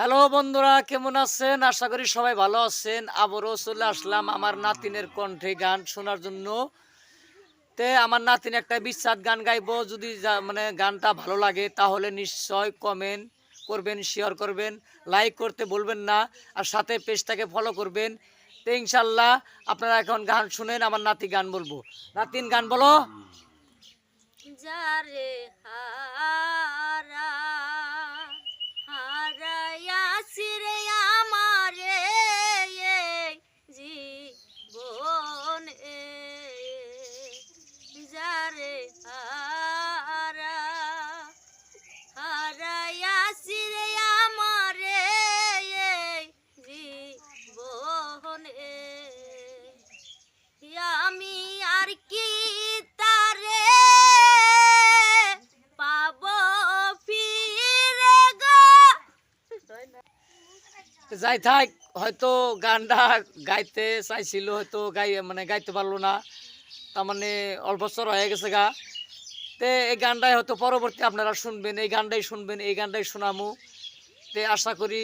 Hello বন্ধুরা, কেমন আছেন? আশা করি সবাই ভালো আছেন। আবারও চলে আসলাম আমার নাতিনের কণ্ঠে গান শোনার জন্য। আমার নাতিন একটা বিচ্ছাদ গান গাইবো। যদি মানে গানটা ভালো লাগে তাহলে নিশ্চয় কমেন্ট করবেন, শেয়ার করবেন, লাইক করতে বলবেন না, আর সাথে পেজটাকে ফলো করবেন। ইনশাল্লাহ আপনারা এখন গান শুনেন, আমার নাতি গান বলবো। নাতিন গান বলো। যারে হারা হারাইয়াছি রে আমারে জীবনে, যারে হারা হারাইয়াছি রে আমারে জীবনে, আমি আর কি তারে পাবো ফিরে গো। যাই থাক, হয়তো গানটা গাইতে চাইছিল, হয়তো গাইতে পারলো না। তার মানে অল্প বছর হয়ে গেছে গা। এই গানটাই হয়তো পরবর্তী আপনারা শুনবেন, এই গানটাই শুনবেন, এই গানটাই শোনামু। আশা করি